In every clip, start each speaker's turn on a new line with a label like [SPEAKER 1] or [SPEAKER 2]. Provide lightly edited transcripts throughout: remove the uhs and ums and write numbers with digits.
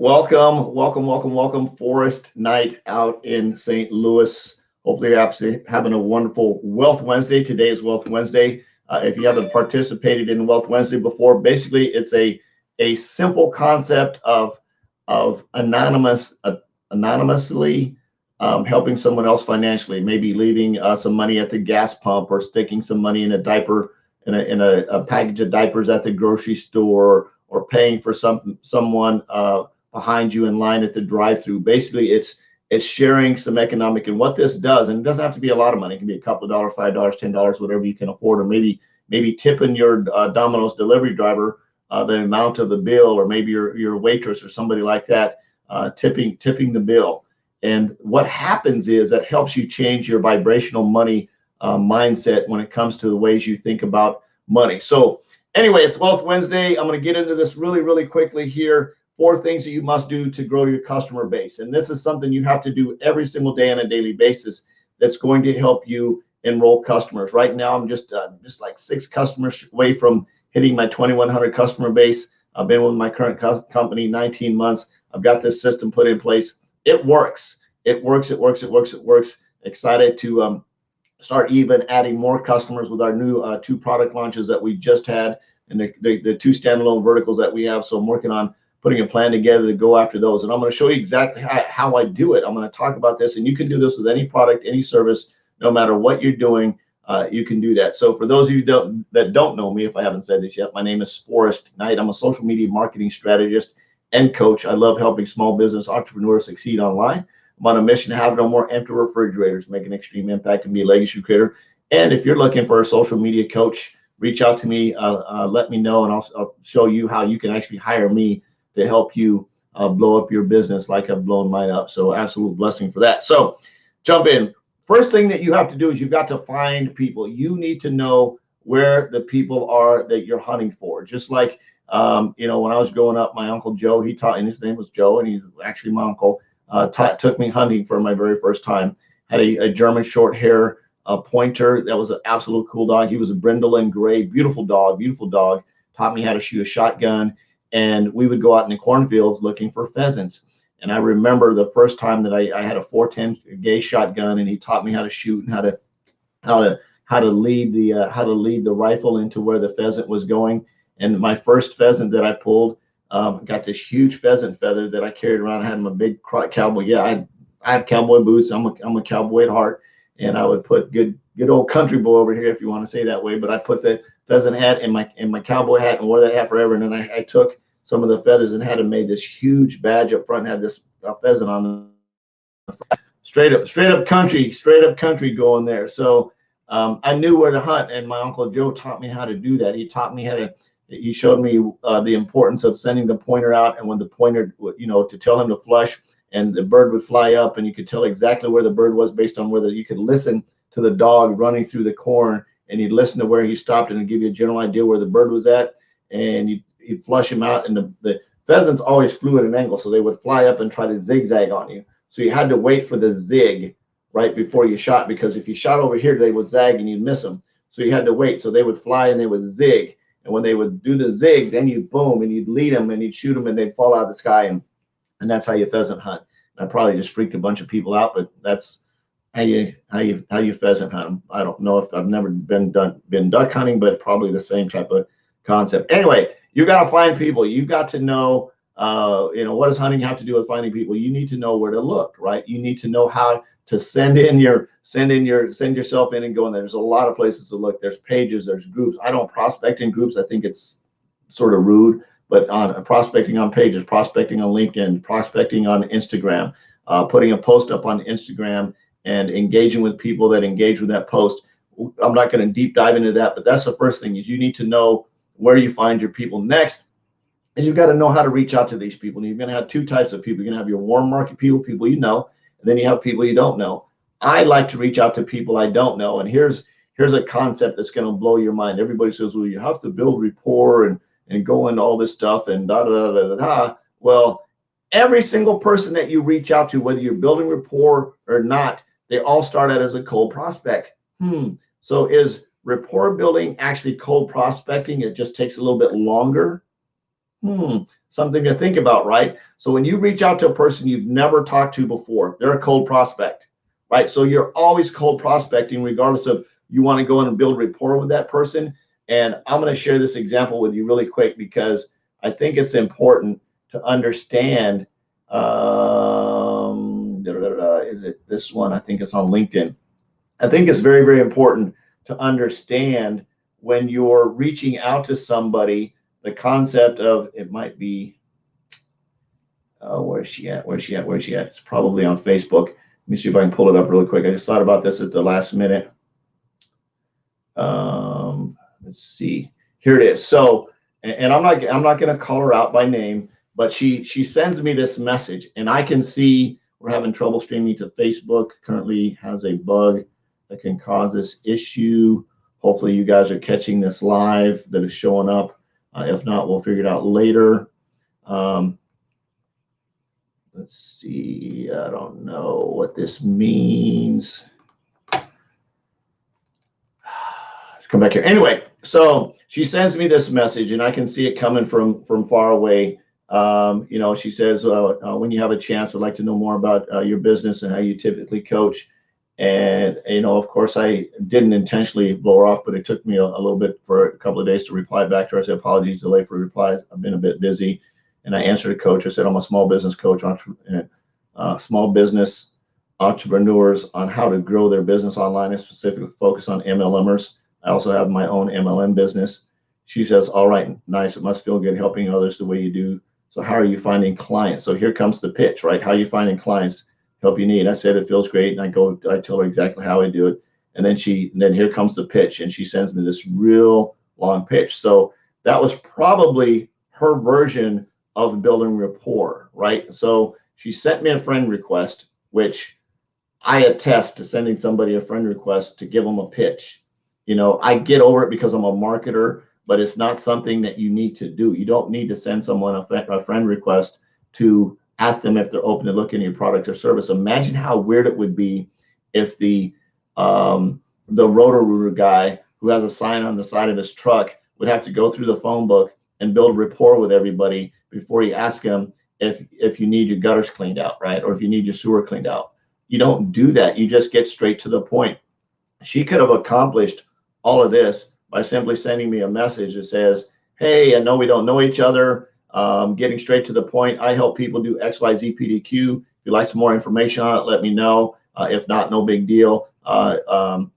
[SPEAKER 1] Welcome, welcome, welcome, welcome. Forest night out in St. Louis. Hopefully, you're having a wonderful Wealth Wednesday. Today is Wealth Wednesday. If you haven't participated in Wealth Wednesday before, basically it's a simple concept of anonymously helping someone else financially. Maybe leaving some money at the gas pump or sticking some money in a diaper in a package of diapers at the grocery store or paying for someone behind you in line at the drive-through. Basically, it's sharing some economic. And what this does, and it doesn't have to be a lot of money. It can be a couple of dollars, $5, $10, whatever you can afford, or maybe tipping your Domino's delivery driver the amount of the bill, or maybe your waitress or somebody like that tipping the bill. And what happens is that helps you change your vibrational money mindset when it comes to the ways you think about money. So anyway, it's Wealth Wednesday. I'm going to get into this really, really quickly here. 4 things that you must do to grow your customer base. And this is something you have to do every single day on a daily basis that's going to help you enroll customers. Right now, I'm just like 6 customers away from hitting my 2,100 customer base. I've been with my current company 19 months. I've got this system put in place. It works. It works. It works. It works. It works. Excited to start even adding more customers with our new 2 product launches that we just had, and the 2 standalone verticals that we have. So I'm working on putting a plan together to go after those. And I'm going to show you exactly how I do it. I'm going to talk about this, and you can do this with any product, any service, no matter what you're doing. You can do that. So for those of you that don't know me, if I haven't said this yet, my name is Forrest Knight. I'm a social media marketing strategist and coach. I love helping small business entrepreneurs succeed online. I'm on a mission to have no more empty refrigerators, make an extreme impact, and be a legacy creator. And if you're looking for a social media coach, reach out to me. Let me know, and I'll show you how you can actually hire me to help you blow up your business like I've blown mine up. So absolute blessing for that. So jump in. First thing that you have to do is you've got to find people. You need to know where the people are that you're hunting for. Just like, when I was growing up, my Uncle Joe, he taught, and his name was Joe, and he's actually my uncle, took me hunting for my very first time. Had a German short hair pointer. That was an absolute cool dog. He was a brindle and gray, beautiful dog, beautiful dog. Taught me how to shoot a shotgun. And we would go out in the cornfields looking for pheasants. And I remember the first time that I had a 410 gauge shotgun, and he taught me how to shoot and how to lead the rifle into where the pheasant was going. And my first pheasant that I pulled got this huge pheasant feather that I carried around. I had my big cowboy. Yeah, I have cowboy boots. I'm a cowboy at heart, and I would put good old country boy over here, if you want to say that way. But I put the pheasant hat in my cowboy hat and wore that hat forever. And then I took some of the feathers and had him made this huge badge up front, and had this pheasant on the front. Straight up country going there. So I knew where to hunt, and my Uncle Joe taught me how to do that. He showed me the importance of sending the pointer out, and when the pointer, to tell him to flush, and the bird would fly up, and you could tell exactly where the bird was based on whether you could listen to the dog running through the corn, and you'd listen to where he stopped, and it'd give you a general idea where the bird was at, and you'd flush him out. And the pheasants always flew at an angle, so they would fly up and try to zigzag on you. So you had to wait for the zig right before you shot, because if you shot over here, they would zag and you'd miss them. So you had to wait. So they would fly and they would zig. And when they would do the zig, then you boom, and you'd lead them and you'd shoot them, and they'd fall out of the sky. And that's how you pheasant hunt. I probably just freaked a bunch of people out, but that's how you pheasant hunt them. I don't know if I've never been duck hunting, but probably the same type of concept. Anyway, you got to find people. You got to know, what does hunting have to do with finding people? You need to know where to look, right? You need to know how to send yourself in and go in there. There's a lot of places to look. There's pages, there's groups. I don't prospect in groups. I think it's sort of rude, but on prospecting on pages, prospecting on LinkedIn, prospecting on Instagram, putting a post up on Instagram and engaging with people that engage with that post. I'm not going to deep dive into that, but that's the first thing, is you need to know where you find your people. Next is you've got to know how to reach out to these people. And you're going to have 2 types of people. You're going to have your warm market people you know, and then you have people you don't know. I like to reach out to people I don't know. And here's a concept that's going to blow your mind. Everybody says, well, you have to build rapport and go into all this stuff and da da da da da. Well, every single person that you reach out to, whether you're building rapport or not, they all start out as a cold prospect. So is rapport building actually cold prospecting? It just takes a little bit longer. Something to think about, right? So when you reach out to a person you've never talked to before, they're a cold prospect, right? So you're always cold prospecting, regardless of you want to go in and build rapport with that person. And I'm going to share this example with you really quick because I think it's important to understand. Is it this one? I think it's on LinkedIn. I think it's very, very important to understand when you're reaching out to somebody, the concept of it might be, where's she at? Where's she at? Where's she at? It's probably on Facebook. Let me see if I can pull it up really quick. I just thought about this at the last minute. Let's see. Here it is. So, and I'm not going to call her out by name, but she sends me this message, and I can see we're having trouble streaming to Facebook. Currently has a bug that can cause this issue. Hopefully you guys are catching this live that is showing up. If not, we'll figure it out later. Let's see. I don't know what this means. Let's come back here. Anyway, so she sends me this message, and I can see it coming from far away. She says, when you have a chance, I'd like to know more about your business and how you typically coach. And, of course, I didn't intentionally blow her off, but it took me a little bit for a couple of days to reply back to her. I said, apologies, delay for replies. I've been a bit busy. And I answered a coach. I said, I'm a small business coach, small business entrepreneurs on how to grow their business online, and specifically focus on MLMers. I also have my own MLM business. She says, all right, nice. It must feel good helping others the way you do. So how are you finding clients? So here comes the pitch, right? How are you finding clients? Help you need. I said, it feels great. And I tell her exactly how I do it. And then here comes the pitch, and she sends me this real long pitch. So that was probably her version of building rapport, right? So she sent me a friend request, which I attest to sending somebody a friend request to give them a pitch. I get over it because I'm a marketer, but it's not something that you need to do. You don't need to send someone a friend request to ask them if they're open to look into your product or service. Imagine how weird it would be if the Roto-Rooter guy who has a sign on the side of his truck would have to go through the phone book and build rapport with everybody before you ask them if you need your gutters cleaned out, right? Or if you need your sewer cleaned out. You don't do that. You just get straight to the point. She could have accomplished all of this by simply sending me a message that says, hey, I know we don't know each other. Getting straight to the point. I help people do XYZ PDQ. If you'd like some more information on it, let me know. If not, no big deal. And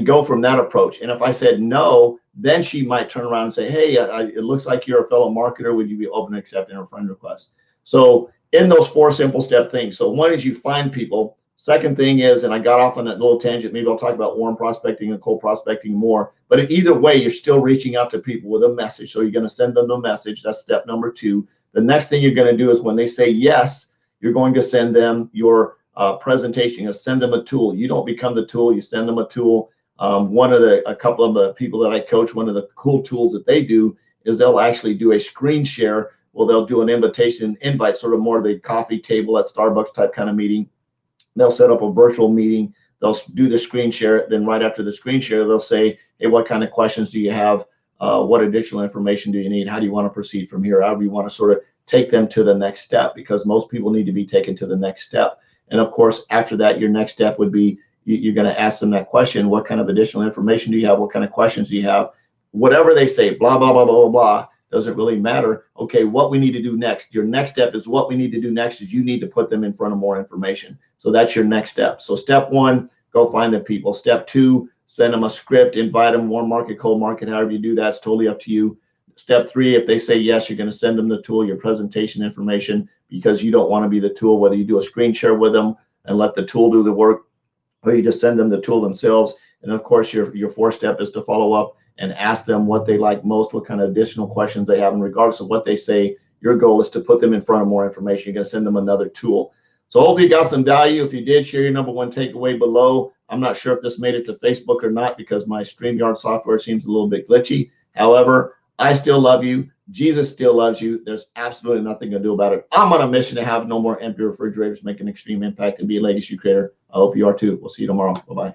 [SPEAKER 1] go from that approach. And if I said no, then she might turn around and say, hey, it looks like you're a fellow marketer. Would you be open to accepting a friend request? So in those 4 simple step things. So one is you find people. Second thing is, and I got off on that little tangent, maybe I'll talk about warm prospecting and cold prospecting more, but either way, you're still reaching out to people with a message. So you're going to send them a message. That's step number 2. The next thing you're going to do is when they say yes, you're going to send them your presentation. You send them a tool. You don't become the tool. You send them a tool. A couple of the people that I coach, one of the cool tools that they do is they'll actually do a screen share. Well, they'll do an invite, sort of more of the coffee table at Starbucks type kind of meeting. They'll set up a virtual meeting. They'll do the screen share. Then right after the screen share, they'll say, hey, what kind of questions do you have? What additional information do you need? How do you want to proceed from here? However you want to sort of take them to the next step, because most people need to be taken to the next step. And of course, after that, your next step would be you're going to ask them that question. What kind of additional information do you have? What kind of questions do you have? Whatever they say, blah, blah, blah, blah, blah, blah, doesn't really matter. Okay, what we need to do next. Your next step is what we need to do next is you need to put them in front of more information. So that's your next step. So step 1, go find the people. Step 2, send them a script, invite them, warm market, cold market, however you do that. It's totally up to you. Step 3, if they say yes, you're going to send them the tool, your presentation information, because you don't want to be the tool, whether you do a screen share with them and let the tool do the work, or you just send them the tool themselves. And of course, your 4th step is to follow up and ask them what they like most, what kind of additional questions they have. And regardless of what they say, your goal is to put them in front of more information. You're going to send them another tool. So I hope you got some value. If you did, share your number 1 takeaway below. I'm not sure if this made it to Facebook or not because my StreamYard software seems a little bit glitchy. However, I still love you. Jesus still loves you. There's absolutely nothing to do about it. I'm on a mission to have no more empty refrigerators, make an extreme impact, and be a legacy creator. I hope you are too. We'll see you tomorrow. Bye-bye.